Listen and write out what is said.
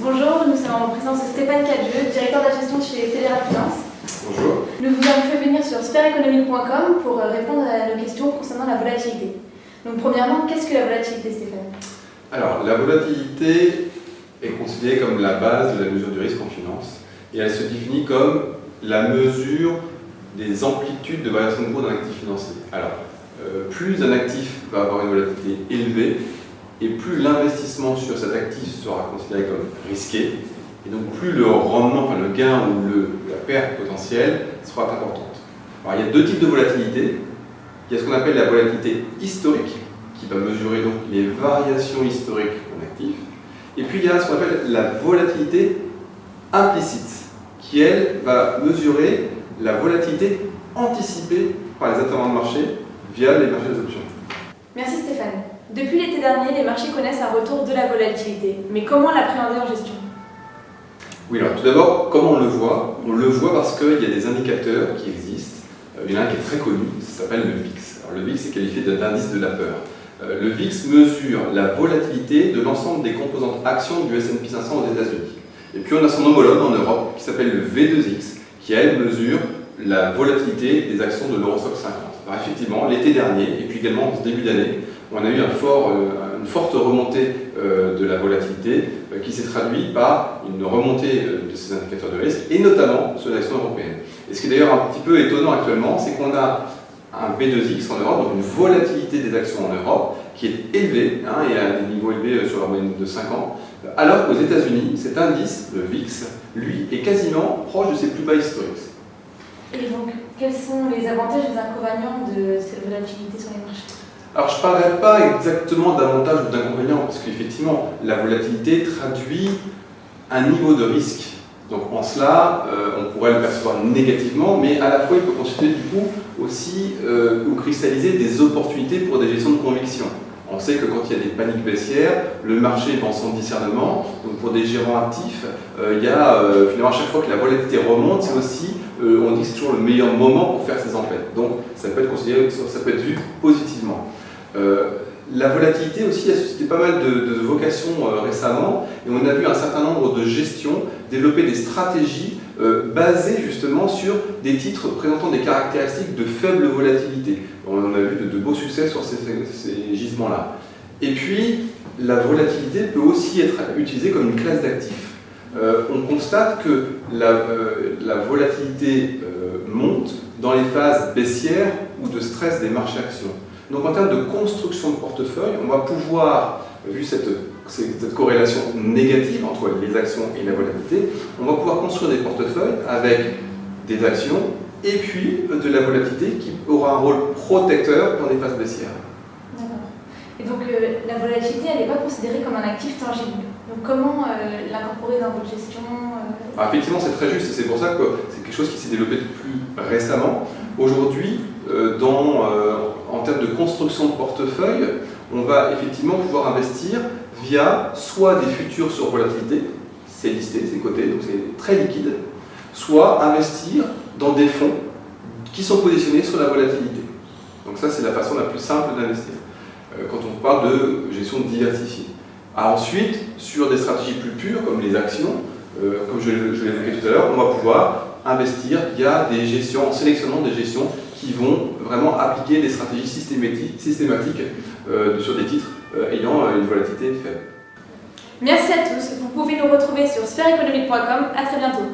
Bonjour, nous sommes en présence de Stéphane Cadieux, directeur de la gestion chez Fédéral Finance. Bonjour. Nous vous avons fait venir sur sphereeconomic.com pour répondre à nos questions concernant la volatilité. Donc premièrement, qu'est-ce que la volatilité, Stéphane? Alors, la volatilité est considérée comme la base de la mesure du risque en finance et elle se définit comme la mesure des amplitudes de variation de cours d'un actif financier. Alors, plus un actif va avoir une volatilité élevée et plus l'investissement sur cet actif sera considéré comme risqué et donc plus le rendement, enfin le gain ou la perte potentielle sera importante. Alors, il y a deux types de volatilité. Il y a ce qu'on appelle la volatilité historique qui va mesurer donc les variations historiques d'un actif. Et puis il y a ce qu'on appelle la volatilité implicite qui, elle, va mesurer la volatilité anticipée par les intervenants de marché via les marchés des options. Merci Stéphane. Depuis l'été dernier, les marchés connaissent un retour de la volatilité. Mais comment l'appréhender en gestion? Oui, alors tout d'abord, comment on le voit? On le voit parce qu'il y a des indicateurs qui existent. Il y en a un qui est très connu, ça s'appelle le VIX. Alors, le VIX est qualifié d'indice de la peur. Le VIX mesure la volatilité de l'ensemble des composantes actions du S&P 500 aux États-Unis. Et puis on a son homologue en Europe qui s'appelle le V2X qui, elle, mesure la volatilité des actions de l'Eurostoxx 50. Alors effectivement, l'été dernier et puis également en ce début d'année, on a eu une forte remontée de la volatilité qui s'est traduite par une remontée de ces indicateurs de risque et notamment sur les actions européennes. Et ce qui est d'ailleurs un petit peu étonnant actuellement, c'est qu'on a un V2X en Europe, donc une volatilité des actions en Europe qui est élevée et à des niveaux élevés sur la moyenne de 5 ans, alors qu'aux États-Unis, cet indice, le VIX, lui, est quasiment proche de ses plus bas historiques. Et donc, quels sont les avantages et les inconvénients de cette volatilité sur les marchés? Alors, je ne parlerai pas exactement d'avantages ou d'inconvénients, parce qu'effectivement, la volatilité traduit un niveau de risque. Donc, en cela, on pourrait le percevoir négativement, mais à la fois, il peut constituer du coup aussi ou cristalliser des opportunités pour des gestions de conviction. On sait que quand il y a des paniques baissières, le marché vend sans discernement. Donc, pour des gérants actifs, il y a finalement à chaque fois que la volatilité remonte, c'est aussi, on dit que c'est toujours le meilleur moment pour faire ses emplettes. Donc, ça peut être considéré, ça peut être vu positivement. La volatilité aussi a suscité pas mal de vocations récemment et on a vu un certain nombre de gestions développer des stratégies basées justement sur des titres présentant des caractéristiques de faible volatilité. On en a vu de beaux succès sur ces gisements-là. Et puis, la volatilité peut aussi être utilisée comme une classe d'actifs. On constate que la volatilité monte dans les phases baissières ou de stress des marchés actions. Donc en termes de construction de portefeuille, on va pouvoir, vu cette corrélation négative entre les actions et la volatilité, on va pouvoir construire des portefeuilles avec des actions et puis de la volatilité qui aura un rôle protecteur dans les phases baissières. D'accord. Et donc la volatilité, elle n'est pas considérée comme un actif tangible. Donc comment l'incorporer dans votre gestion? Alors, effectivement, c'est très juste et c'est pour ça que c'est quelque chose qui s'est développé plus récemment. Aujourd'hui, en termes de construction de portefeuille, on va effectivement pouvoir investir via soit des futurs sur volatilité, c'est listé, c'est coté, donc c'est très liquide, soit investir dans des fonds qui sont positionnés sur la volatilité. Donc ça, c'est la façon la plus simple d'investir, quand on parle de gestion diversifiée. Ensuite, sur des stratégies plus pures, comme les actions, comme je l'évoquais tout à l'heure, on va pouvoir investir via des gestions, en sélectionnant des gestions qui vont vraiment appliquer des stratégies systématiques sur des titres ayant une volatilité faible. Merci à tous. Vous pouvez nous retrouver sur sphereeconomic.com. À très bientôt.